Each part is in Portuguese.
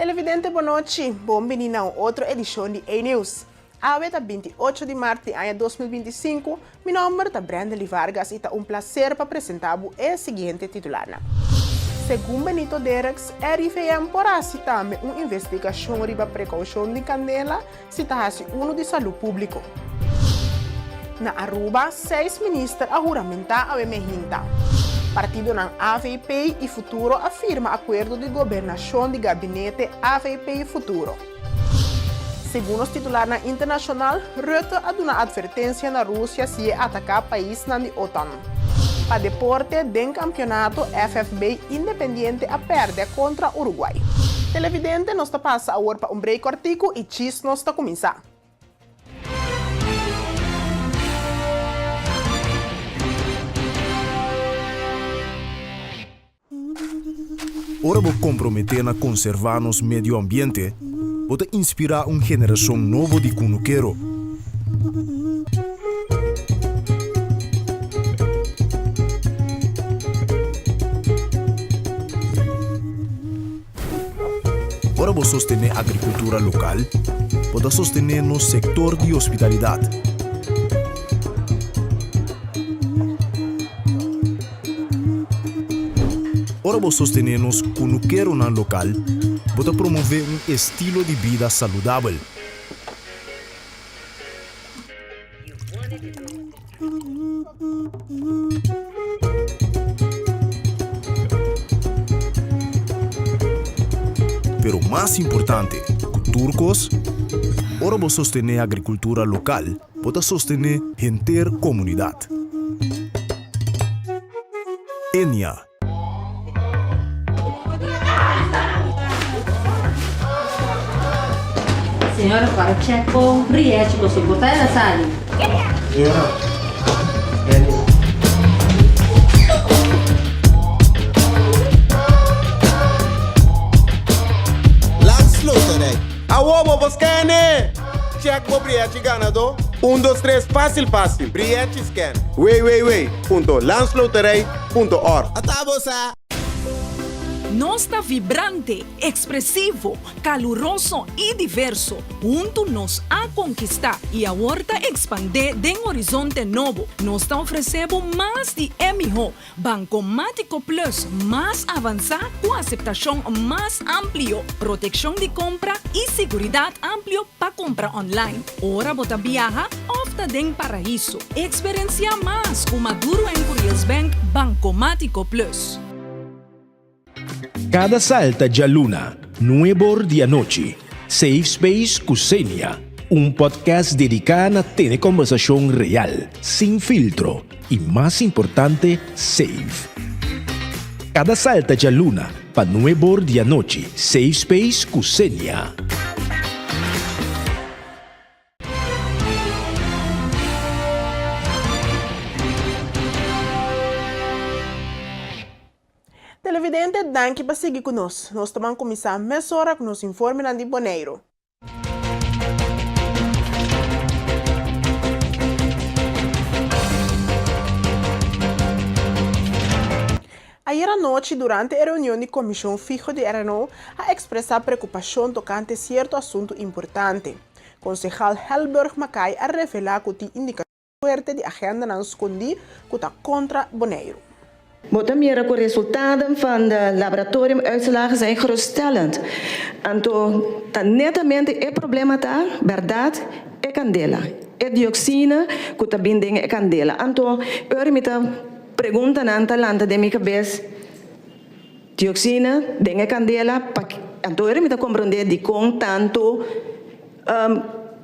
Televidente, boa noite. Bem-vindo a outra edição de A-News. A 28 de março do ano 2025, meu nome é Brandely Vargas e é um prazer para apresentar a seguinte titular. Segundo Benito Dereks, RIVM porá citar uma investigação sobre a precaução de candela se trata de de saúde pública. Na Aruba, 6 ministros juramentaram a emergência. Partido na AVP e Futuro afirma acordo de governação de gabinete AVP e Futuro. Segundo os titulares internacional, Rutte ha dado uma advertência na Rússia se atacar país na OTAN. Para deporte, den campeonato FFB Independiente a perder contra Uruguai. Televidente, nós passa agora para um break artigo e chis nós começar. Ora vou comprometer a conservar nosso meio ambiente, pode inspirar uma geração nova de cunuqueiro. Ora vou sostener a agricultura local, pode sostener no setor de hospitalidade. Ora vou sostener nos cunuqueiro na local, pode promover um estilo de vida saudável. Pero mais importante, turcos, ora vou sostener a agricultura local, pode sostener a inteira comunidade. Enia. Senhora, para checo, riete, você botar ela sali. Landsluiterei. Awobo, Boscane! Check o Briete ganador. 1, 2, 3, fácil. Briete scan. Wait. Landsluiterei.org. Atabosa. Nós está vibrante, expressivo, caluroso e diverso. Junto nos a conquistar e a horta expandir de um horizonte novo. Nós está oferecendo mais de MHO, Bancomático Plus, mais avançado com aceitação mais amplo, proteção de compra e segurança amplo para compra online. Ora bota viaja, opta den paraíso. Experiencia mais com Maduro em Curious Bank Bancomático Plus. Cada salta de luna, nuevo de noche. Safe Space Cusenia, podcast dedicado a tener conversación real, sin filtro y más importante, safe. Cada salta de luna, para nuevo de noche. Safe Space Cusenia. Televidente, danke por seguir conosco. Nós vamos começar a meia hora com nos informe de Boneiro. Ayer à noite, durante a reunião de comissão fijo de RNO, a expressar preocupação tocante certo assunto importante. Concejal Helberg Mackay a revelar que tem indicação forte de agenda não escondi que está contra Boneiro. Bota mira com o resultado van de laboratoriumuitslagen zijn geruststellend. Anto, netamente é problema tá, verdade, é candela. É dioxina, que tá binding é candela. Anto, eu me tá pergunta nanta lanta de minha cabeça, dioxina, dengue candela, anto eu me tá compreender de com tanto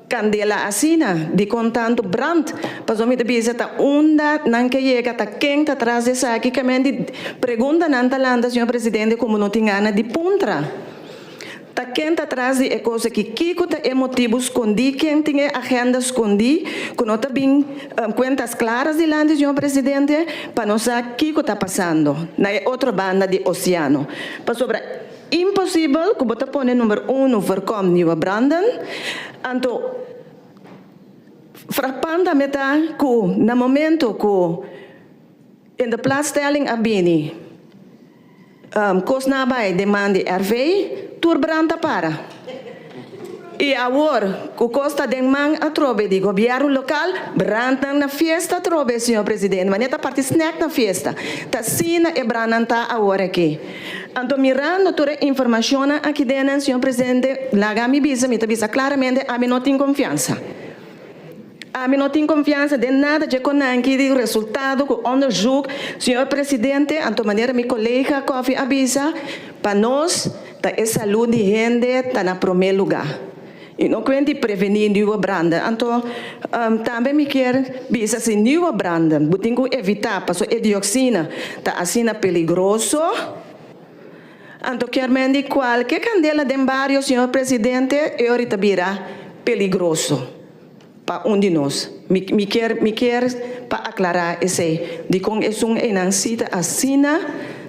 candela asina, de com tanto brand, mas me bisa ta onda não que chega ta quem tá atrás dessa aqui que me pergunta nanta landa senhor presidente como não tinha de puntra. Ta quem tá atrás de é coisa que kiko ta é motivo escondi, quem tinha agenda escondi, que não tá bem contas claras de lá senhor presidente, para não saber kiko tá passando na outra banda de oceano. Para sobre impossível que bota pone número 1 voorkom nieuwe branden. Anto frappante meta que na momento que in de plaatsstelling abini kos nabij demande RV tur branda para. E agora, o costa de man a trobe de governo local, branda na festa trobe, senhor presidente. Mas neta parte snack na festa. Ta sina e branda tá agora aqui. Então, mirando toda a informação aqui dentro, senhor presidente, lá me bisa claramente, a mim não tem confiança. A mim não tenho confiança de nada de conanque de resultado que onderzoek, senhor presidente, de maneira meu colega Kofi avisa, para nós, a saúde de gente está na primeiro lugar. E não quero prevenir nova branda. Então, também me quer dizer se nova branda, tem que evitar, porque a dioxina está assim peligroso. Então, quero dizer qualquer candela de barrio, senhor presidente, é ahorita vira peligroso. Para um de nós. Me quer para aclarar esse. De com é enancita assina,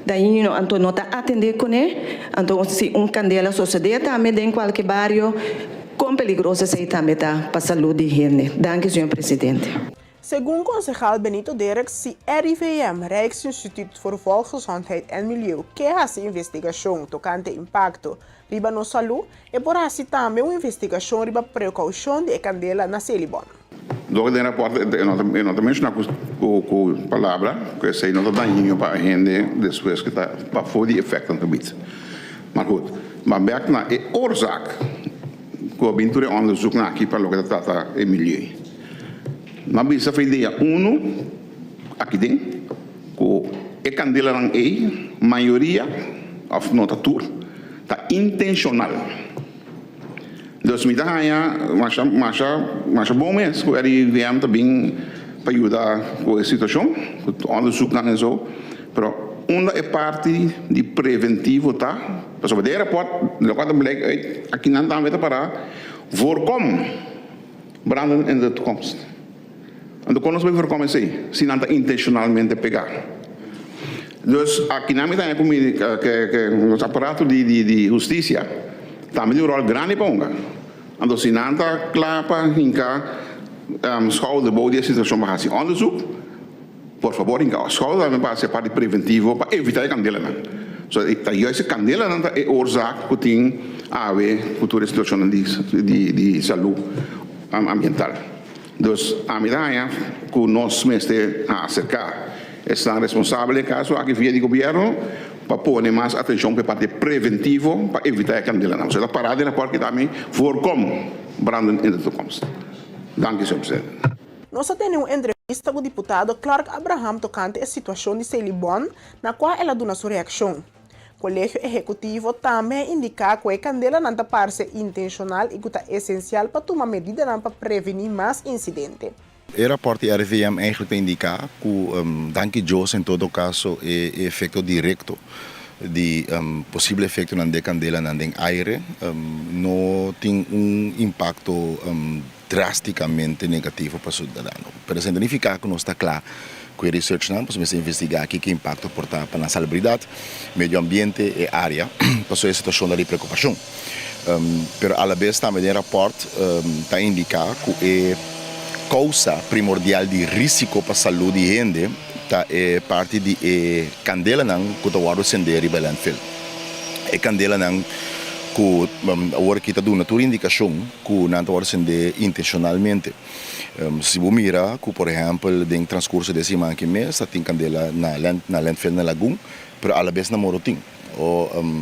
daí não está atender com ele. Então, se candela suceder também em qualquer bairro, com peligroso se também está para a saúde de gente. Danke, senhor presidente. Segundo o concejal Benito Derek, se RIVM, Rijksinstituut voor Volksgezondheid en Milieu, quer essa investigação tocante impacto riba no saúde, e por assim também uma investigação riba precaução de candela na Celibon. Logo de rapport, eu não mencionar com palavra, que sei não está daninho para a gente depois que está para fora de efeito no gebied. Maar goed, maar werk na é oorzaak, que o aventura onderzoek na aqui para o que está em milieu. Mas bisa foi ideia aqui dentro, que a candela não é maioria of nota tour, está intencional. Dus me dá mas bom mês que ele vem também para ajudar com a situação, com onderzoek na zo, pero uma é parte de preventivo tá, para sobre o rapport, de quando blijkt uit, aqui não dá para parar, voorkom branden in de toekomst. En dan kunnen we voorkomen se não está intencionalmente pegar. Dus aqui na mitad que os aparatos de justiça também tem rol grande para então se não está claro para hincar schouder boven die situação para fazer onderzoek, por favor hincar schouder para ser parte preventivo para evitar candela. So está juist candela não é oorzaak que tem a ver com toda a situação de saúde ambiental. Dus a medida que nós mestre a acercar está responsável caso aqui via de governo para pôr mais atenção para parte preventivo para evitar a candela não. So da parada na parte também voorkom branden in de toekomst. Dank u, senhor presidente. Nós temos uma entrevista com o deputado Clark Abraham tocante a situação de Celibon, na qual ela deu sua reação. O Colégio Executivo também indica que a candela não está ser intencional e que é essencial para tomar medidas para prevenir mais incidentes. O rapport da RIVM eigenlijk indica que, danke Deus, em todo caso, é efeito direto de possível efeito na candela na aire, não tem impacto drasticamente negativo para o cidadão. Pero significa que não está claro que o research não pode investigar aqui que impacto porta para a salubridade, meio ambiente e área, para a situação de preocupação. Pero a la vez também o rapport está indica que a causa primordial de risco para a saúde de gente é parte de candela não que está a acender em landfill. É candela não que agora que está dando uma indicação que não está a acender intencionalmente. Se você mira que, por exemplo, no transcurso desse mês, tem candela na landfill na lagoon, mas a la vez não moro tem.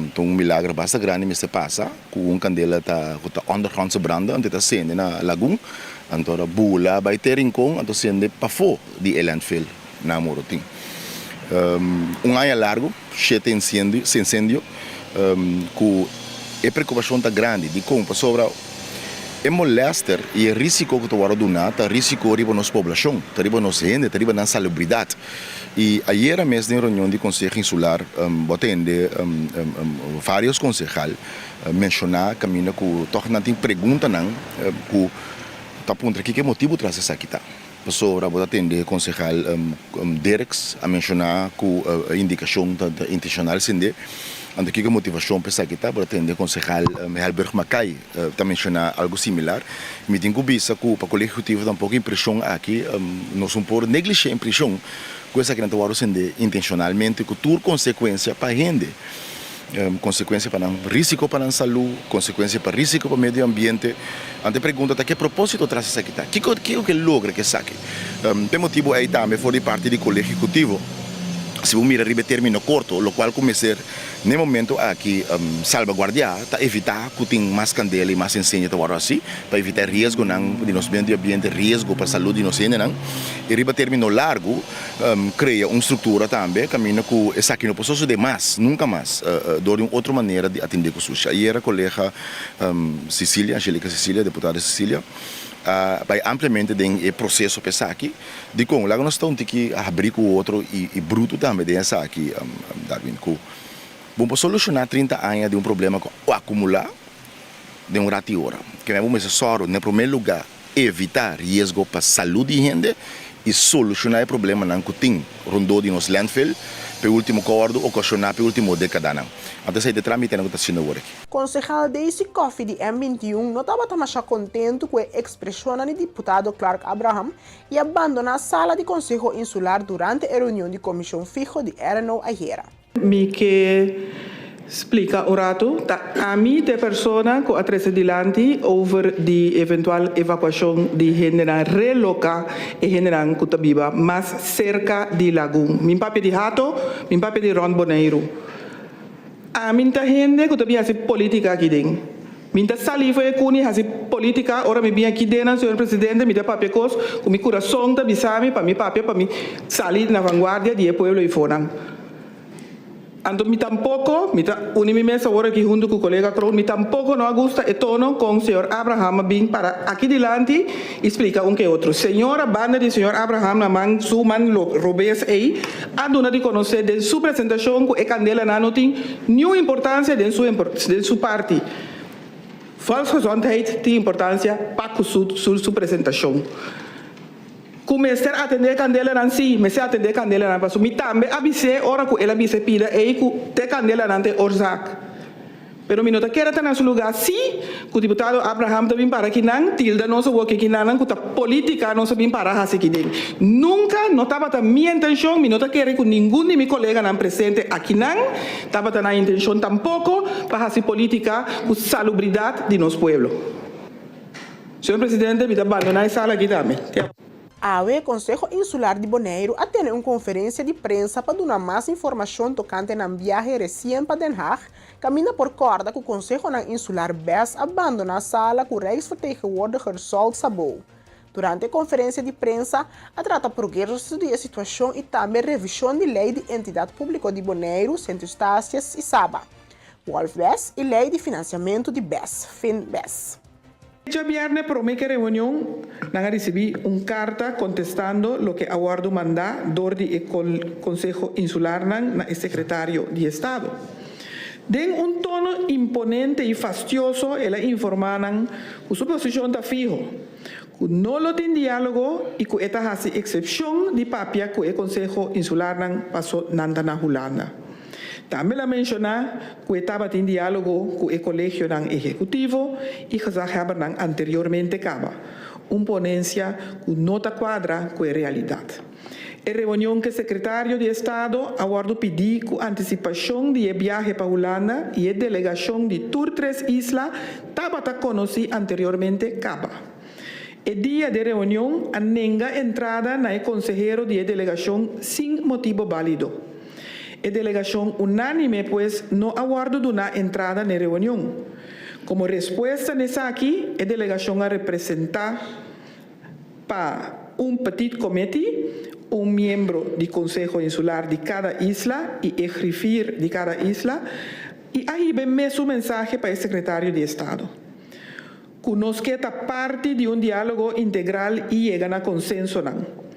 Então milagre bastante grande me se passa que candela está underground branda, está acende na lagoon, então a bula vai ter rincão, então acende para fora de landfill na moro tem. Ano largo, 7 incêndio, que a preocupação está grande de como sobre é molester e o risco que está donado, o risco riba nossa população, riba nossa gente, riba nossa salubridade. E ayer mesmo na reunião de Conselho Insular, botei vários concejais mencionar caminho que torna tem pergunta não que tá ponto que motivo traz essa aqui tá. Sobre vou atender concejal Dereks a mencionar que a indicação intencional sende ando que a motivação para aqui tá para atender concejal Helberg Macai está mencionar algo similar. Me tem que bisa que para o colégio executivo dá um pouco impressão aqui nós um por negligência impressão coisa que não está sendo intencionalmente que tudo consequência para a gente. consequência para o risco para a saúde, consequência para o risco para o meio ambiente. Ante pergunta, que propósito traz isso aqui? Que é o que logra que saque? Por motivo aí também foi parte do colégio executivo. Se você mirar o término curto, o qual começar no momento aqui salvaguardar, para evitar que tenha mais candela e mais incêndio assim, para evitar risco de nosso meio ambiente, risco para a saúde de nós. E o término largo cria uma estrutura também, caminho que essa aqui não pode ser mais, nunca mais, de outra maneira de atender com suja. E era a colega Angélica Cecília, deputada Cecília, vai ampliamente o processo pensar aqui de como lá nós estamos aqui a abrir com o outro e bruto também dessa aqui Darwin que vamos solucionar 30 anos de um problema que acumular de um rato hora que é necessário no primeiro lugar evitar risco para a saúde de gente e solucionar o problema não que tem rondou de nos landfill pelo último acordo ocasionar pelo último década não. Até sair de trâmite não está sendo agora aqui. Concejal Daisy Coffey de M21 não estava mais contente com a expressão do deputado Clark Abraham e abandonou a sala de Conselho Insular durante a reunião de comissão fijo de RNO ayer. Me que explica o rato, a mim de pessoa que atrasa adiante over de eventual evacuação de gente relocar e gente que está viva mais cerca de Lagoon. Min papi de Hato, min papi de Ron Boneiro. A mim tá gente que está vindo política aqui dentro. Minta sali foi kuni hasi política ora me vem aqui dentro senhor presidente me dá papel cos com meu coração tá bisami para mi papel para mi salir na vanguardia de pueblo e fora. Ando mi tampoco, mi ta uni mesa agora aqui junto com o colega Crow, mi tampoco não gusta e tono com o senhor Abraham bem para aqui delante explica um que outro. Senhora banda de senhor Abraham na man su man robes aí, ando na de conhecer de sua apresentação com e candela não tem nenhuma importância de sua parte. Falsa gezondheid tem importância para sua apresentação. Começar a atender candela não sim, mas atender candela não passou. Me também avise hora que ela avise pida e que te candela não tem orzac. Pero me nota que era tan lugar sim, que o deputado Abraham também para que não tilda nossa work que não que a política não sabe para assim que dele. Nunca notava a minha intenção, me nota que era que nenhum de meus colegas não presente aqui não, estava na intenção tampouco para fazer política com salubridade de nosso povo. Senhor presidente, me dá abandonar a sala aqui também. O Conselho Insular de Bonaire atende uma conferência de prensa para dar mais informação tocante na viagem recente para Den Haag, caminha por corda que o Conselho Insular BES abandona a sala com o Rijksvertegenwoordiger Sol Sabo. Durante a conferência de prensa, a trata progresso da situação e também revisão de lei de entidade pública de Bonaire, Centro Estácias e Saba, Wolf BES e lei de financiamento de BES, FIN-BES. Este viernes promete reunión van recibir una carta contestando lo que aguardo mandar del Consejo Insular al secretario de Estado. Den un tono imponente y fastidioso, ellos informaron que su posición está fijo, que no lo tiene diálogo y que esta hace excepción de papia que el Consejo Insular pasó nanda na Holanda. Também la menciona que estava em diálogo com o Colegio Ejecutivo e que já anteriormente caba uma ponência que não quadra com a realidade. A reunião que o secretário de Estado aguardou pedir com antecipação de viagem para a Holanda e a delegação de Tour 3 Islas estava conhecida anteriormente caba. O dia de reunião, a nenga entrada na consejero de delegação sem motivo válido. A delegação unânime, pues, não aguarda uma entrada na reunião. Como resposta nessa aqui, a delegação a representar para petit comité, membro do Conselho Insular de cada isla e o grifir de cada isla, e aí vem mesmo mensagem para o secretário de Estado. Conosco que está parte de diálogo integral e chega a consenso não.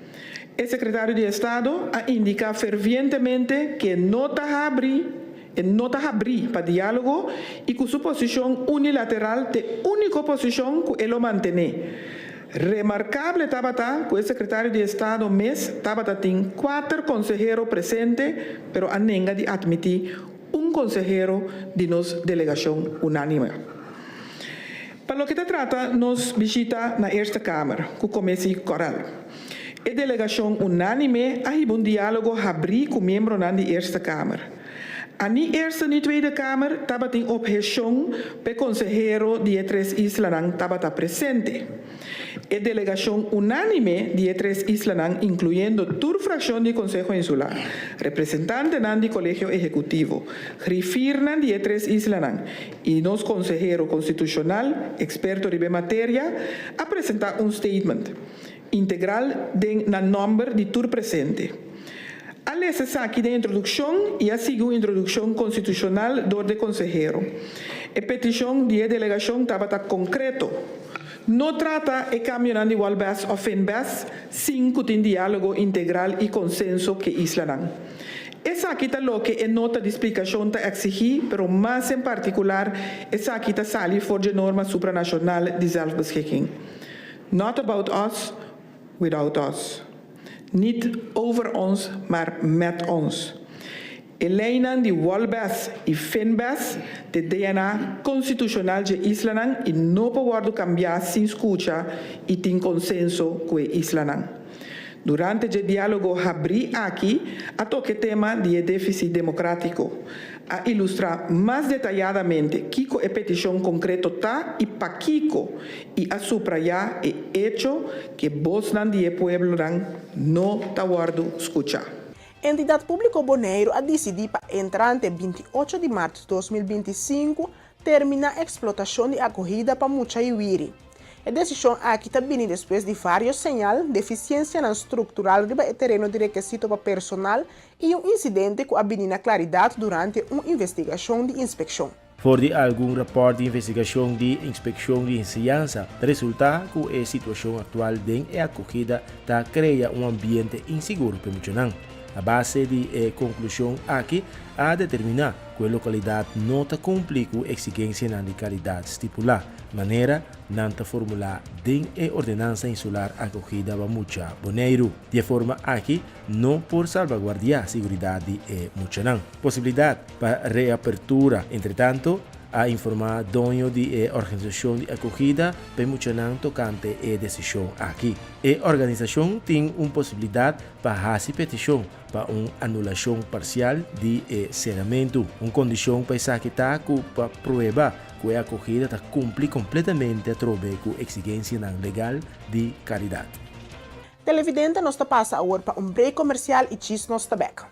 O secretário de Estado a indica fervientemente que não está abrir para diálogo e que sua posição unilateral é a única posição que ele mantém. Remarcável estava que o secretário de Estado tem 4 conselheiros presentes, mas a ninguém de admitir um conselheiro de nossa delegação unânime. Para o que se trata, nos visita na esta Câmara, que começa coral. A delegação unânime a um diálogo abrir com membros da esta Câmara. Ani eerste ni Tweede Kamer tabating objeción pe consejero die tres islanang tabata presente. E delegación unánime die tres islanang, incluyendo tur fracción di Consejo Insular, representante nan di Colegio Ejecutivo, grifirnan die tres islanang y nos consejero constitucional, experto ribe materia, a presentar un statement integral den na nombre di tur presente. Alessa aqui de introdução e a seguir introdução constitucional do de consejero. A petição de delegação estava concreto. Não trata de caminhar de Walbas ou Finbas, sem que tenha diálogo integral e consenso que isla. Essa aqui está lo que é nota de explicação está exigir, pero mais em particular, essa aqui está sali for de norma supranacional de zelfbeschikking. Not about us, without us. Niet over ons, maar met ons. Elijnen die Walbas e Finbas, de DNA constitucional de Islanang, e não pode cambiar sem escuta e tem consenso com Islanang. Durante o diálogo abri aqui, a toque tema de déficit democrático, a ilustrar mais detalhadamente Kiko a petição concreta tá e pa Kiko e a subrayar o hecho que vos nan die pueblo não tá guardo escuchar. Entidade Pública Bonaire a decidir para entrante 28 de março de 2025 terminar a explotação de acolhida para Muchaiwiri. A decisão aqui também depois de vários sinais de deficiência estrutural do terreno de requisito para personal e incidente com a menina claridade durante uma investigação de inspeção. For de algum rapport de investigação de inspeção de enseñanza, resulta que a situação atual de acolhida cria ambiente inseguro para muitos. A base de conclusão aqui a determinar que a localidade não cumpre com a exigência de qualidade estipulada, maneira não formular em a ordenança insular acogida para Mucha Bonaire, de forma aqui não por salvaguardar a segurança de Muchanang. Possibilidade para reapertura, entretanto, a informar dono de organização de acogida para Muchanang tocante a decisão aqui. A organização tem uma possibilidade para fazer petição para uma anulação parcial de encerramento, uma condição para saquetar para provar que a acogida cumpre completamente através da exigência legal de caridade. Televidente nos passa agora para break comercial e chis nos back.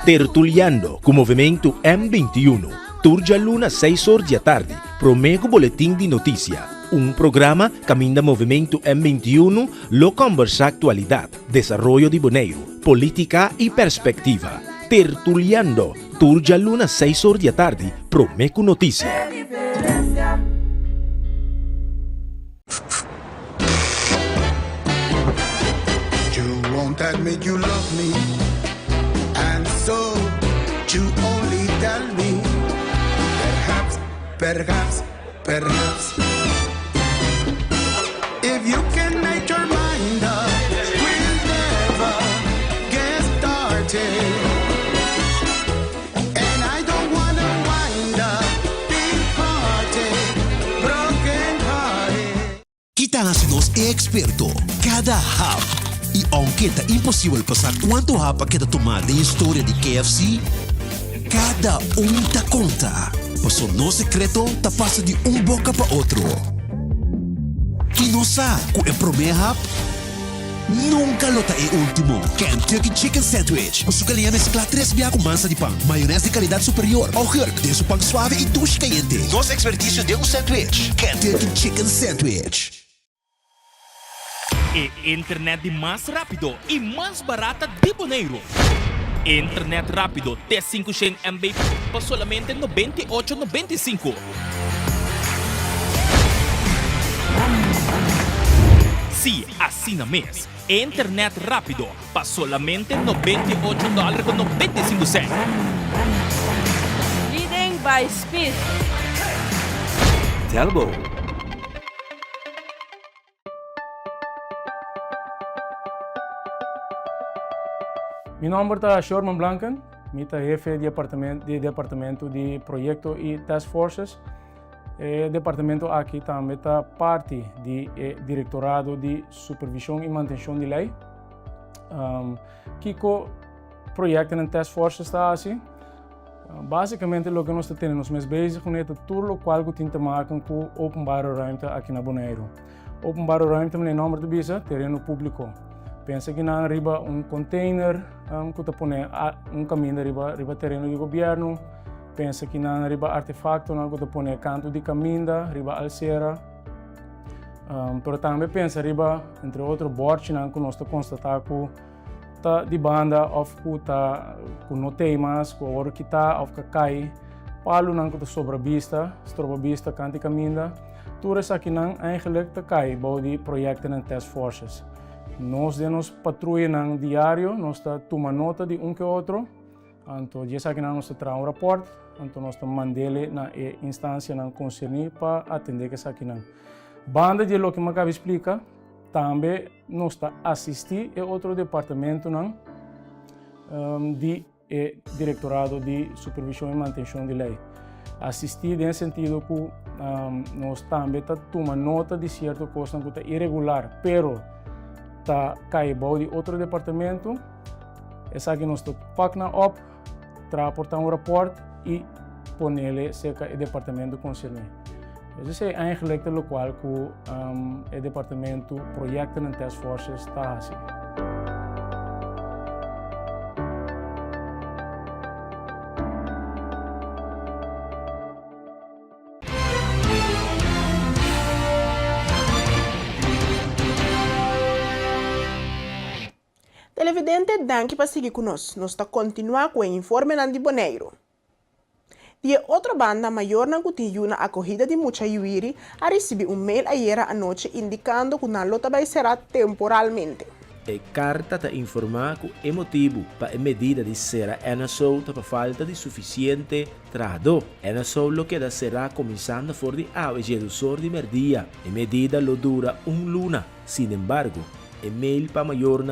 Tertuliando com o movimento M21, turja luna 6 horas da tarde, Promego Boletim de Notícia, programa caminho do movimento M21, lo conversa atualidade, desarrollo de Bonaire, política e perspectiva. Tertuliando, turja luna 6 horas da tarde, Promego Notícia. You won't admit you love me. So, you only tell me, perhaps, if you can make your mind up, we'll never get started. And I don't wanna wind up big hearted, broken hearted. Quitándonos experto, cada hap. E aunque é impossível passar quanto rapa que tomar da história de KFC, cada tá conta. Passou no secreto, passa de boca para outro. E não sabe que é primeiro rap, nunca lota é último. Kentucky Chicken Sandwich. O sucalinha mescla 3 biá com massa de pão, maionese de qualidade superior, ao hurk, de su pão suave e duche quente. Nossa expertise de sandwich. Kentucky Chicken Sandwich. E internet de mais rápido e mais barata de Bonaire. Internet rápido T500 MB por solamente 98,95. Sim, assina mês. Internet rápido por solamente $98,95. Leading by speed. Telbo. Meu nome é Shorman Blanken, eu sou chefe de departamento de projeto e task forces O departamento aqui também está parte do Diretorado de Supervisão e Manutenção de Lei. Kiko projeto em Task Force está assim. Basicamente, o que nós temos mais bezig é tudo o qual tem a maken com openbare ruimte aqui na Bonaire. Openbare ruimte, meneer Nommer de Bisa, terreno público. Pensa que na riba container, que te põe caminho riba terreno do governo. Pensa que na riba artefacto, que te põe canto de caminho, riba alcera. Pero também pensa riba, entre outros, bordes, que nós constatamos que tá de banda of kuta kuno temas ko or kita of kakai palu nang kuta sobrevista kanti kaminda toerist aqui nang eigenlijk te kai bouw die projecten en task forces nós denos patrulha nang diário nós tá toma nota de que outro anto dia aqui nang nós tra rapport anto nós tá mandele na instância nang concernir para atender que aqui nang banda de lo que me acaba explica também nós está assistir e outro departamento de Diretorado de Supervisão e Manutenção de Lei. Assistir nesse sentido que nós também está tomando nota de certa coisa que está irregular, pero está caindo de outro departamento. Essa aqui nós está pacna op, transportar rapport e ponerle cerca o departamento concernido. Isso é eigenlijk o qual que o departamento projecten en task forces está assim. Televidente, danke para seguir conosco. Nós está continuar com o informe de Bonaire. De outra banda maior na continua na acolhida de mucha Iwiri a receber mail ayer à noite indicando que a lota vai ser temporalmente. A carta está informar que o motivo para a medida de ser NSO para falta de suficiente trabalhador. NSO lo que será começando por de redução de merdia. A medida lo dura luna. Sin embargo, o mail para maior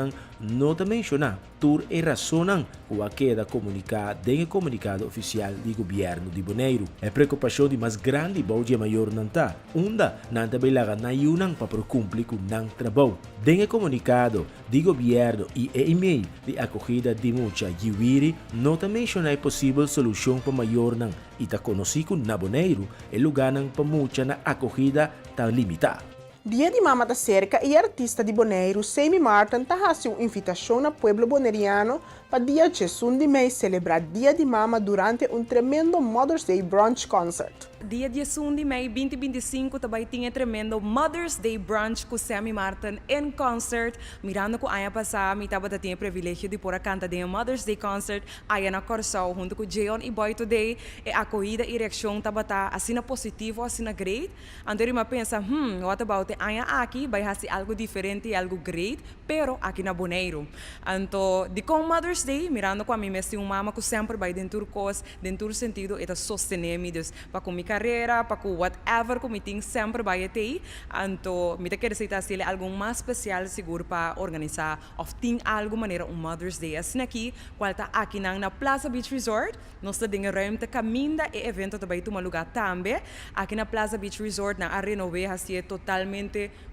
não te menciona tur e razonam o a queda comunicada em comunicado oficial do governo de Bonaire. A preocupação de mais grande baudia maior não está. Unda não também laga na yunang para cumprir com não trabalho. Em comunicado do governo e e-mail de acolhida de mucha Iwiri não te menciona a possível solução para maior não e ta conhecido na Bonaire o lugar para mucha na acolhida está limitada. Dia de Mama da Cerca e artista de Bonaire, Sammy Martin, está fazendo uma invitação ao povo bonaireano para dia 1 de mês celebrar Dia de Mama durante tremendo Mother's Day Brunch Concert. Dia 1 de maio 2025 também tinha tremendo Mother's Day Brunch com Sammy Martin em concert. Mirando com a ano passado, me estava tendo o privilégio de pôr a canta de Mother's Day Concert aí na Corsão, junto com Jeon e Boy Today. E a corrida e reação estava assim positivo, assim great. Então eu pensa, what about ano aqui vai ser algo diferente, algo great, pero aqui na Bonaire. Então, de com Mother's Day, mirando com a mim, uma mama que sempre vai dentro cos, dentro sentido, é sostener-me, para com minha carreira, para com whatever que me tem sempre vai ter. Então, me quero aceitar se algo mais especial, seguro para organizar, ou tem algo maneira Mother's Day. Assim aqui, qual está aqui na Plaza Beach Resort, nós temos ruimte caminho e evento também tomar lugar também. Aqui na Plaza Beach Resort, na renové, assim totalmente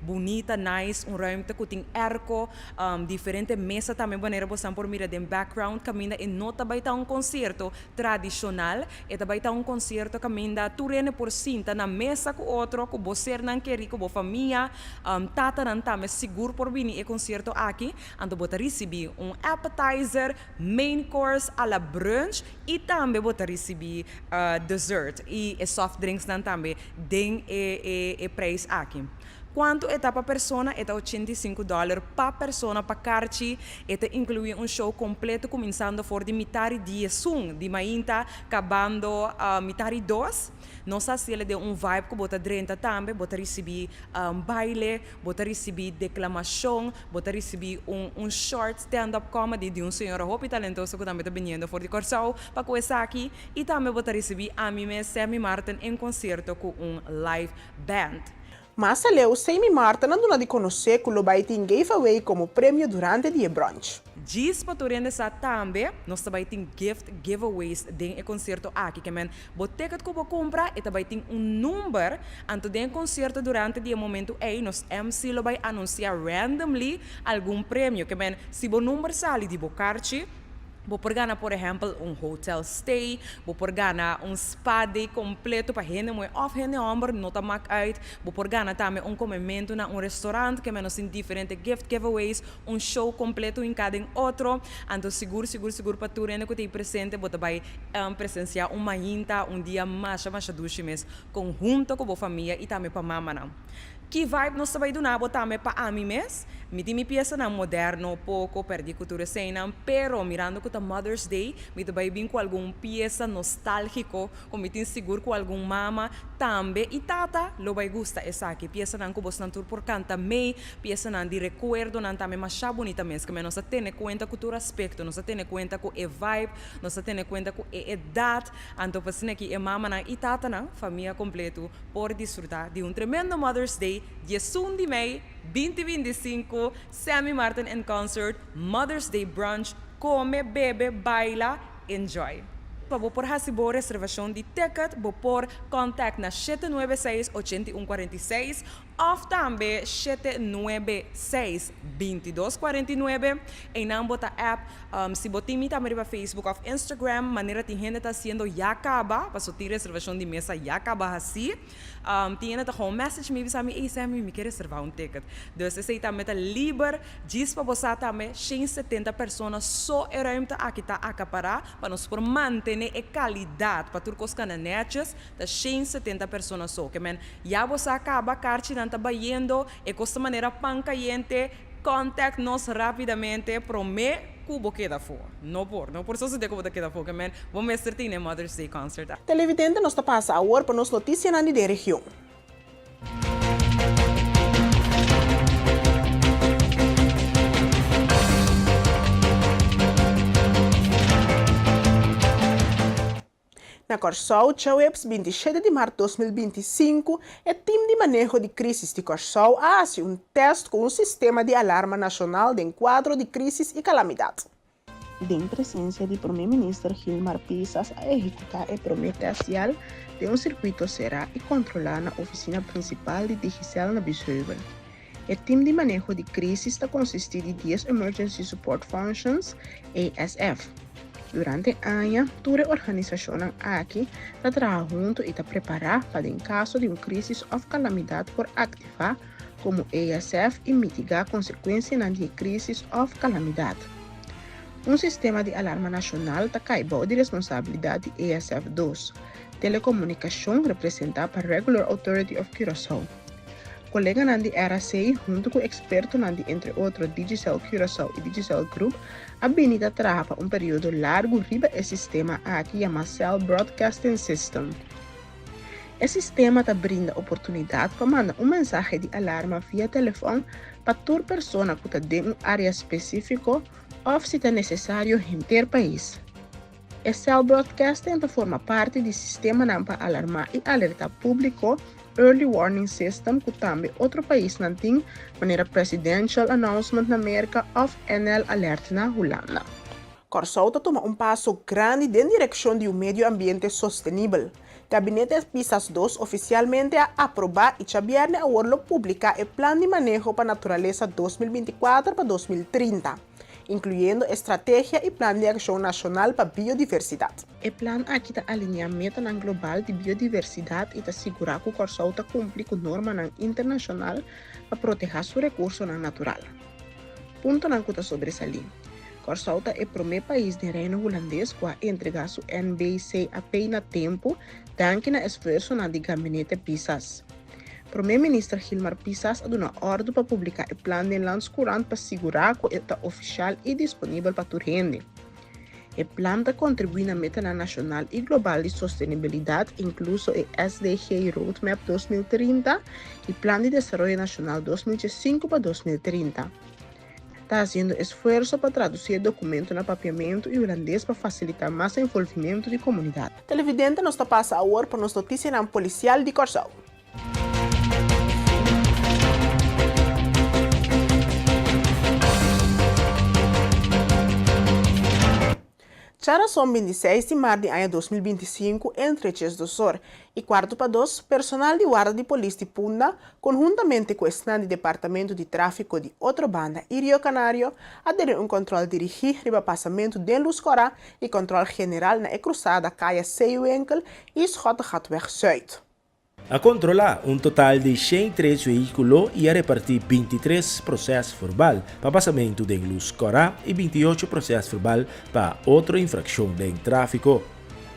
bonita, nice, ruimte que tem arco, diferente mesa também, maneira você por mirar de background, caminho e não também está concerto tradicional, e também está concerto caminho turene por cinta na mesa com outro, com você não quer com a família, tata não tá mas seguro por vir e concerto aqui, então você receber appetizer, main course, a la brunch e também você receber dessert e soft drinks também, den e preço aqui. Quanto é para persona? É $85 para persona, para carte. É inclui show completo, começando por de metade de de mainta, acabando metade 2. Não sei se ele deu vibe que bota drenta também, bota receber baile, bota receber declamação, bota receber short stand-up comedy de senhor Hopi talentoso que também está vindo for de Corsão, para começar aqui. E também bota receber a mim, Sammy Martin, em concerto com live band. Mas o Sammy Martin não dá de conhecer que o vai ter giveaway como prêmio durante o dia brunch. Diz para tu rende sa tambe, nós também tem gift giveaways dentro do concerto aqui, que men, boteca que você compra, e também tem número, anto dentro do concerto durante o momento aí, nós MC lo vai anunciar randomly algum prêmio, que men, se o número sale de bocarchi, vou por ganhar, por exemplo, hotel stay, vou por ganhar spa day completo para gente muito off gente homem, não tá mak uit, vou por ganhar também comimento na restaurante que menos em diferentes gift giveaways, show completo em cada outro, então seguro para tu rende que te presente, vou também presenciar manhã, dia mais duche mês, conjunto com a família e também para mama não. Que vibe nós também do nabo também para a mim mesmo. Me tem peça na moderno pouco perdi cultura cena, pero mirando com o Mother's Day, me também vim com algum peça nostálgico, como me tem seguro com algum mama também e tata lo vai gusta essa aqui peça não cubos não tur por canta mei, peça não de recuerdo não também mais bonita mesmo, que nós tem conta com o aspecto, nós tem conta com a vibe, nós tem conta com a idade, então assim que a mama não e tata não, família completo por desfrutar de tremendo Mother's Day. 10 de maio 2025, Sammy Martin in Concert, Mother's Day Brunch, come, bebe, baila, enjoy. Vou por receber reservação de ticket, vou por contact na 796-8146 ou também 796-2249 e não bota app, se botar me também para Facebook ou Instagram, maneira que gente está sendo já acaba, para ter reservação de mesa já acaba assim, tinha tá com message me bisa me Sammy me quer reservar ticket, então se também tá livre, diz para você também 170 pessoas só é ruimte aqui tá acaparar para nós por manter a qualidade para turcos cananetes, tá 170 pessoas só, que men já você acaba carti não tá baiendo e costa maneira pancaiente, contact nos rapidamente prome cubo queda fora. Não por só se de cubo queda fora, que men vamos estar na Mother's Day Concert. Televidente nos tá passa agora para nos notícias na de região. Na Corsol, Chaueps 27 de março de 2025, o time de manejo de crises de Corsol faz teste com sistema de alarma nacional de quadro de crises e calamidade. Em presença do primeiro-ministro Gilmar Pisas, a executar o projeto testial de circuito será e controlar na oficina principal de Digicel na Bisheuvel. O time de manejo de crises está consistido de 10 Emergency Support Functions, ESF. Durante o ano, toda a organização aqui está trabalhando junto e está preparada para, em caso de uma crise ou calamidade, por ativar como ESF e mitigar consequências de crise ou calamidade. Sistema de alarma nacional está caibo de responsabilidade de ESF2, telecomunicação representada para Regular Authority of Curaçao. Colega Nandi RACI, junto com experto Nandi, entre outros Digicel Curaçao e Digicel Group, a Benita trabalha período largo riba o sistema aqui chamado Cell Broadcasting System. O sistema brinda oportunidade para mandar mensagem de alarma via telefone para toda pessoa que está em área específica ou se é necessário em todo o país. O Cell Broadcasting forma parte do sistema para alarmar e alertar público Early Warning System, que também outro país não tem, maneira Presidential Announcement na América ou NL Alert na Holanda. Corsol toma passo grande na direção de meio ambiente sustentável. Gabinete Pisas 2 oficialmente a aprovar e já viernes a orlo publicar o Plano de Manejo para a Natureza 2024 para 2030. Incluyendo estrategia y plan de acción nacional para biodiversidad. El plan aquí está alineado meta global de biodiversidad y está asegurado que Corsol cumple con normas internacional para proteger su recurso natural. Punto que está sobresalir. Corsol es el primer país del reino holandés que ha entregado su NBC apenas tiempo, gracias al esfuerzo del gabinete Pisas. Primeiro-ministro Gilmar Pisas ha dado ordem para publicar o plano de Landscourant para assegurar que está oficial e disponível para toda gente. O plano contribui na meta nacional e global de sustentabilidade, incluso o SDG Roadmap 2030 e Plano de Desenvolvimento Nacional 2025 para 2030. Está fazendo esforço para traduzir documento no papiamento e holandês para facilitar mais envolvimento de comunidade. Televidente nos passa agora para nos notícias na policial de Corsol. Chara son 26 de março de ano 2025 entre Ches do Sor e quarto para 2, personal de guarda de polícia de Punda, conjuntamente com o estado do Departamento de Tráfico de outra banda e Rio Canário, aderir controle dirigido riba passamento de Luz Corá e controle general na cruzada Caia Seiuenkel e Schottengatweg Zuid. A controlar total de 103 veículos e a repartir 23 processos verbal para passamento de Luz Corá e 28 processos verbal para outra infração de tráfico.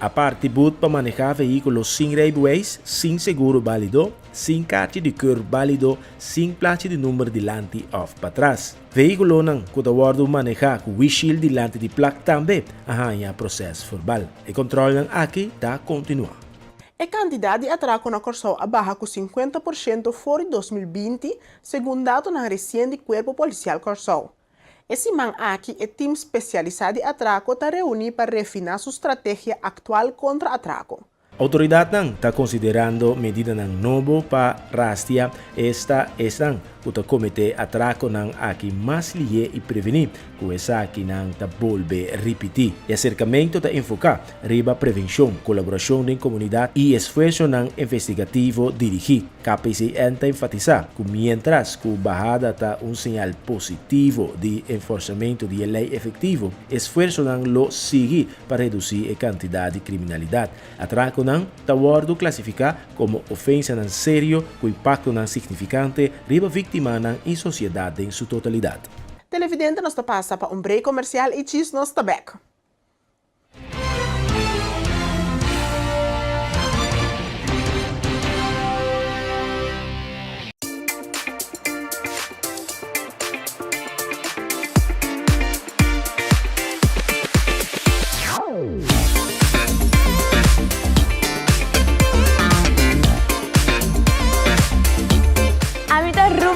A parte boot para manejar veículos sem rijbewijs, sem seguro válido, sem carta de cor válido, sem placa de número delante ou para trás. Veículo não que manejar com windshield delante de placa também arranha processo verbal. E controle aqui está continuar. A quantidade de atraco na Corsol abaixo com 50% fora de 2020, segundo dados na recente Corpo Policial Corsol. Esse man aqui é time especializado em atraco está reunido para refinar sua estratégia atual contra atraco. A autoridade está considerando medidas novas para rastrear esta que cometer atraco aqui mais lié e prevenir que essa aqui não volve repetir. E acercamento está enfocar riba prevenção, colaboração em comunidade e esforço investigativo dirigido. KPCN está enfatizar que mientras que bajada está sinal positivo de enforcamento de lei efetivo, esforço lo seguir para reduzir a quantidade de criminalidade. Atraco está classificar como ofensa sério com impacto significante riba vítima e sociedade em sua totalidade. Televidente nos passa para break comercial e diz nos back.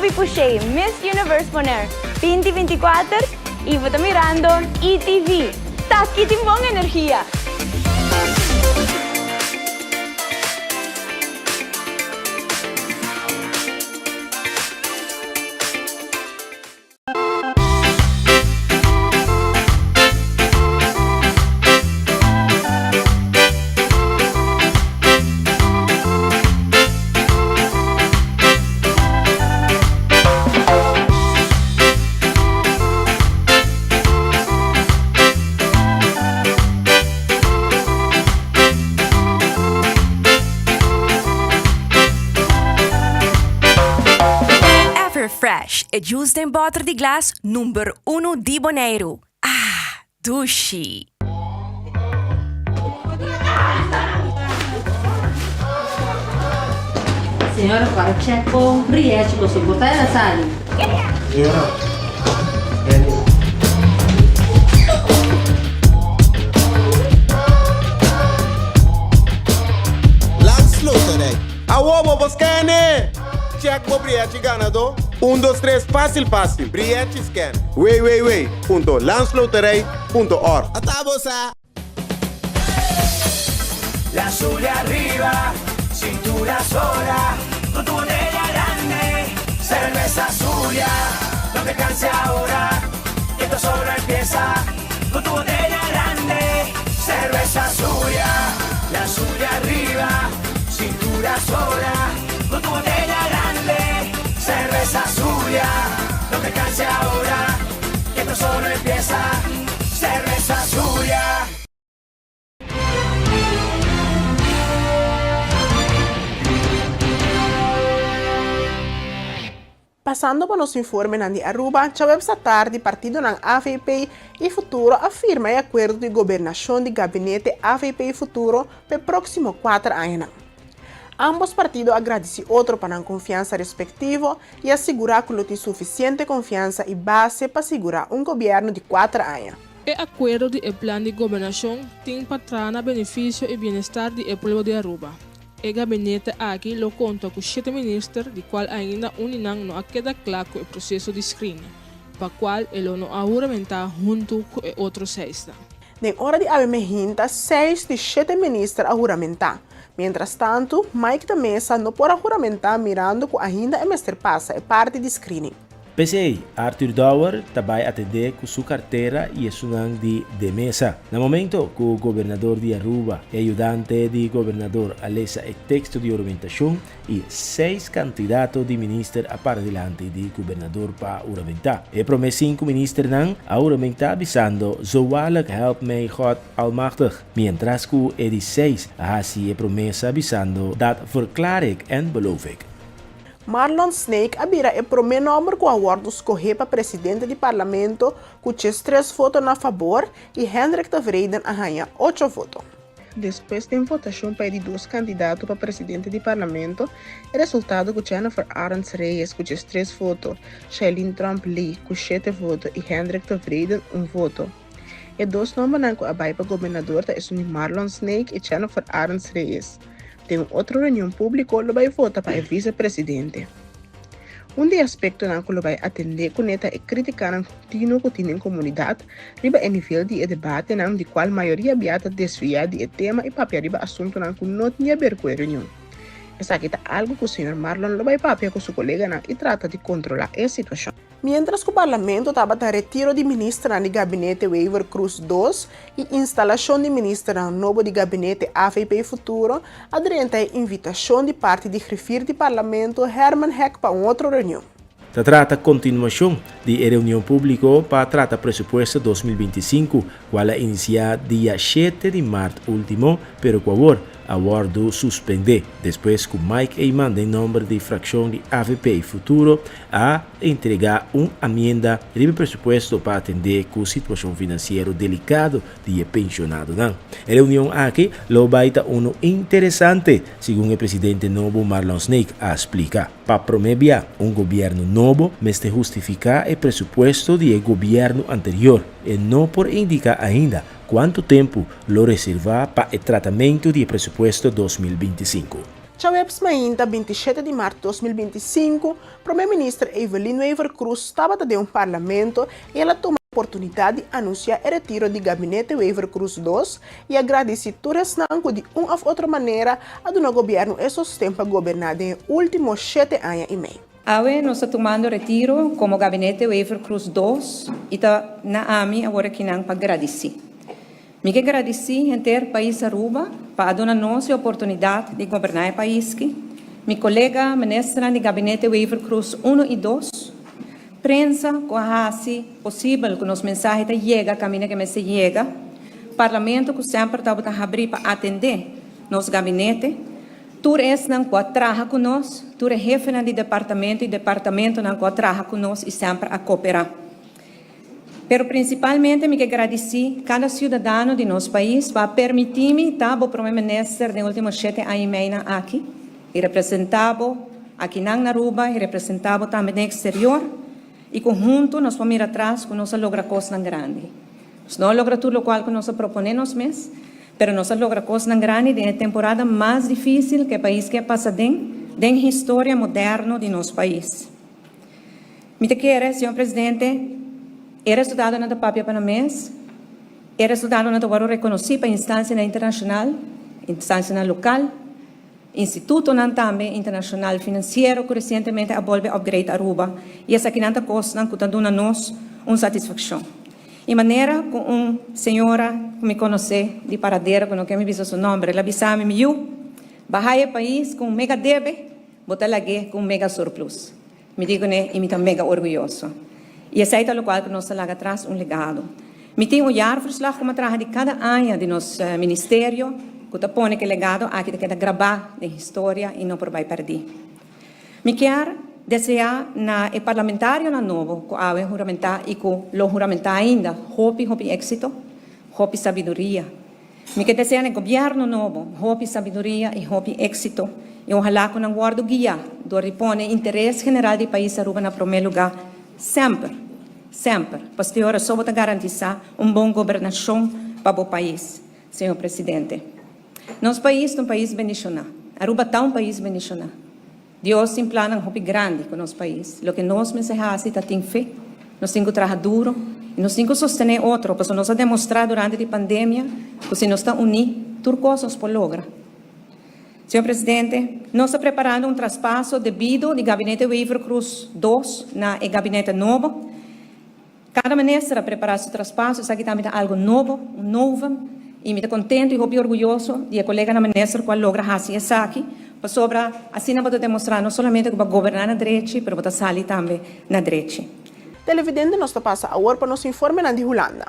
Ruby Puche, Miss Universe Poner 2024 y vos mirando ETV. Taki timbong energía. Fresh, e juice em butter de glass número 1 de Bonaire. Ah, dushi! Senhora, para check com Riete, você botar ela sali. Landsluiterij. Awobo, Boscane! Check mo Briete ganador. 1, 2, 3, fácil. Briete scan. www.landsluiterij.org. Atabosa. La azul arriba, cintura sola, con tu botella grande, cerveza Zulia, no te canses ahora, que esto solo empieza, con tu botella grande, cerveza Zulia, la azul arriba, cintura sola, con tu botella grande, cerveza Zulia, no te canses ahora, que esto solo empieza, cerveza Zulia. Passando para nosso informe de Aruba, já esta tarde, partido na AVP e Futuro afirma o acordo de governação de gabinete AVP e Futuro para o próximo 4 anos. Ambos partidos agradecem outro para a confiança respectiva e assegurar que tem suficiente confiança e base para assegurar governo de 4 anos. O acordo de plano de governação tem para trazer benefício e bem-estar do povo de Aruba. O gabinete aqui lo conta com 7 ministros, de qual ainda não queda claro o processo de screening, para qual ele não ha juramentado junto com outros 6. Na hora de abrir 6 de 7 ministros a juramentar. Mientras tanto, Mike da Mesa não pode juramentar mirando que ainda é mestre passa é parte de screening. PCA, Arthur Dauer também atende com sua carteira e sunang de mesa. No momento que o governador de Aruba, ajudante de governador, alesa o texto de orientação e 6 candidatos de ministro a para delante de governador para uramentar. E promete 5 ministros não a uramentar avisando zoalig help mij God almachtig. Mientras que o de 6 hasi e promessa avisando dat verklaar ik en beloof ik. Marlon Snake abira o primeiro número com o awardo escorrer para presidente do parlamento, com 3 votos a favor e Hendrik de Vreden arranha 8 votos. Depois da votação para 2 candidatos para presidente do parlamento, o resultado com Jennifer Arons Reyes com 3 votos, Shailene Trump Lee com 7 votos e Hendrik de Vreden 1 voto. E 2 nomes que abai para governador são Marlon Snake e Jennifer Arons Reyes. Tem outra reunião pública que vai votar para o vice-presidente. Dos aspectos que vai atender com esta é criticar o contínuo que tem em comunidade, riba o nível de debate de qual a maioria abiata desviar do tema e papel riba assunto que não tinha a ver com a reunião. Essa aqui é algo que o senhor Marlon vai papel com seu colega e trata de controlar a situação. Mientras que o parlamento estava a retiro de ministro do gabinete Waiver Cruz II e instalação de ministro novo do gabinete AFP Futuro, aderente a invitação de parte de grifir do parlamento Herman Heck para outra reunião. Se trata continuação de reunião pública para tratar presupuesto 2025, qual inicia dia 7 de março último, pero por favor, aguardo suspender, depois que Mike Eyman, em nome da fração de AVP Futuro, a entregar uma emenda de presupuesto para atender com a situação financeira delicada de pensionado. A reunião aqui lo vai estar interessante, segundo o presidente novo Marlon Snake a explicar. Para promover governo novo, mas de justificar o presupuesto do governo anterior e não por indicar ainda quanto tempo lo reserva para o tratamento do presupuesto 2025. Chaweps ainda 27 de março de 2025, o primeiro-ministro Evelyn Wever Cruz estava dentro do parlamento e ela tomou a oportunidade de anunciar o retiro do gabinete Wever Cruz II e agradecer todos de uma ou outra maneira a do governo e sustento para governar nos últimos 7 anos e meio. Awe nós estamos tomando retiro como gabinete Wever Cruz II e na AMI agora que não para agradecer. Me agradeci em ter país Aruba para dar-nos a oportunidade de governar o país. Meu colega ministra do gabinete Wever Cruz 1 e 2 prensa com a possível que nos mensagens cheguem, caminho que me se chega, parlamento que sempre estava a abrir para atender nosso gabinete, tu és não que trabalha conosco, tu é chefe do departamento e departamento não que trabalha conosco e sempre a cooperar. Pero principalmente me agradeci cada cidadão de nosso país para permitir-me estar o primeiro-ministro dos últimos 7 anos e meio aqui, e representava aqui na Aruba, e representava também no exterior, e conjunto nós vamos ir atrás com nossa logra coisa grande. Nós não logra tudo o qual nós proponemos mês, pero nós logra coisa grande na temporada mais difícil que o país que passa dentro da história moderna de nosso país. Me quero, senhor presidente, é resultado na papel panamês, é resultado na agora reconhecido para instância internacional, instância local, instituto também internacional financeiro que recentemente abolve upgrade Aruba e essa aqui não costa que está dando nós uma satisfação. E maneira com senhora que me conhece de paradeira, que não quer me dizer seu nome, ela avisava me bahia país com mega débito, botar lá com mega surplus. Me digo né, e me está mega orgulhoso. E esse é o qual que nós lá atrás legado. Me tem olhar para como trabalha de cada ano de nosso ministério, que está pondo que legado aqui que gravar na história e não por vai perder. Me quero desejar na parlamentário na novo, que há juramentar e que lo juramentar ainda, hope êxito, hope sabedoria. Me quero desejar no governo novo, hope sabedoria e hope êxito. E ojalá que não guardo guia, do repone interesse general do país Aruba na primeiro lugar, sempre, para a senhora só garantizar bom governação para o país, senhor presidente. Nosso país é um país bendicionado. Aruba é um país bendicionado. Deus tem plano grande com o nosso país. O que nós mensagemos está tem fé, nós temos que trabalhar duro e nós temos que sostener outro, porque nós temos demonstrado durante a pandemia que se nós estamos unidos, tudo coisas por lograr. Senhor Presidente, nós estamos preparando um traspasso devido do gabinete Weaver Cruz 2 na gabinete novo. Cada ministra preparar esse traspasso, isso aqui também é algo novo, e me estou contente e orgulhoso de a colega na ministra qual logra fazer isso aqui, para sobre assim não vou demonstrar não somente que vai governar na direita, mas vai sair também na direita. Televidente nos passa agora para nos informe na de Holanda.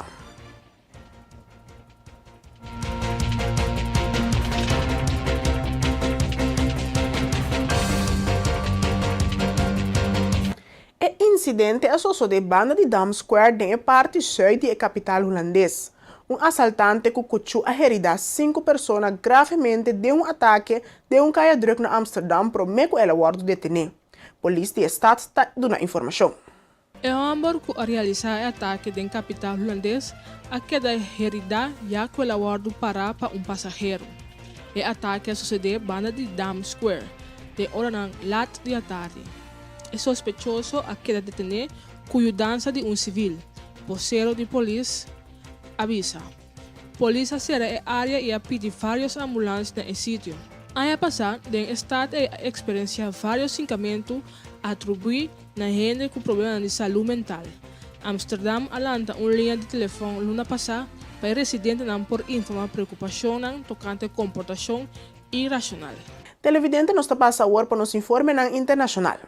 O incidente associou de banda de Dam Square em parte sul da capital holandês. Assaltante que cutiu a herida 5 pessoas gravemente de ataque de caia-druk na Amsterdam por meio ela guarda detenido. Polícia de Estado está dando informação. O homem que realizou o ataque na capital holandês a queda herida já que ela guarda para passageiro. O ataque sucedeu banda de Dam Square, de hora late da tarde. É sospechoso a queda detenido cuja dança de civil. Vocero de polícia avisa. Polícia será a área e a pedir várias ambulâncias no sítio. Ano passado, o Estado experienciou vários encamentos atribuídos na gente com problemas de saúde mental. Amsterdam alanta uma linha de telefone luna passada para residentes por informar preocupação tocante comportação irracional. Televidente nos passa agora para nos informe internacional.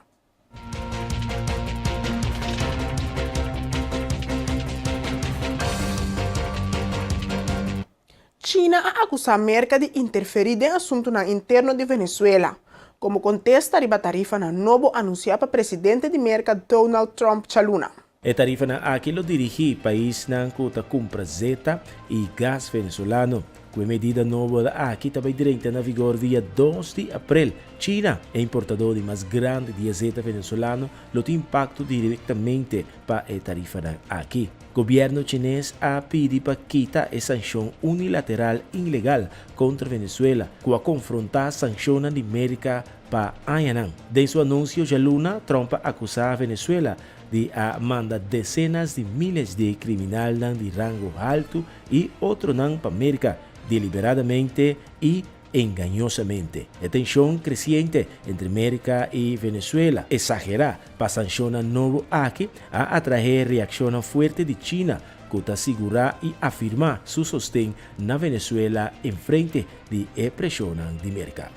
China ha acusado a América de interferir em assunto interno de Venezuela, como contesta a tarifa na novo anunciada para presidente de América Donald Trump chaluna. A tarifa na aqui lo dirigi país na kuta compra zeta e gás venezolano. Com a medida nova da aqui também direita na vigor dia 2 de abril. China é importador de mais grande de azeite venezolano, lo tem impacto diretamente para a tarifa na aqui. Governo chinês ha pedido para quitar a sanção unilateral ilegal contra Venezuela, com a confrontar a sanção da América para Ayanan. De seu anúncio, Luna, Trump acusa a Venezuela de mandar dezenas de milhares de criminais de rango alto e outros para América, deliberadamente e engañosamente. La tensión creciente entre América y Venezuela exagera para sancionar nuevo aquí a atraer reacción fuerte de China que asegura y afirma su sostén na Venezuela en frente de la presión de América.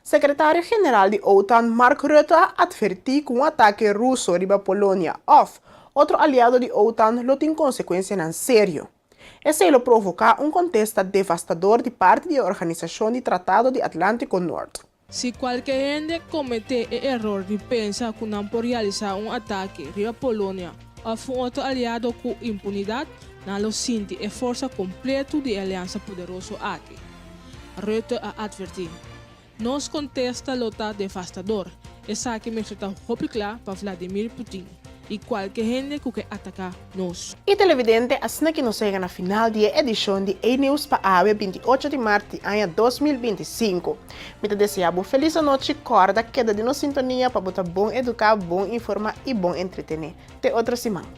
Secretário-Geral de OTAN Mark Rutte advertiu que ataque russo riba Polônia, outro aliado de OTAN, lo tem consequências sérias. Esse lo provoca contexto devastador de parte da Organização de Tratado de Atlântico Norte. Se qualquer gente comete o erro de pensar que não pode realizar ataque riba Polônia ou outro aliado com impunidade, não lo sente a força completa de aliança poderosa aqui. Rutte advertiu. Nos contesta lota devastador. Essa que me está claro para Vladimir Putin. E qualquer gente que atacar nós. E televidente, assim que nos chega na final da edição de A-News para a 28 de março de 2025. Me desejo feliz noite, corda, queda de nossa sintonia para botar bom educar, bom informar e bom entretener. Até outra semana.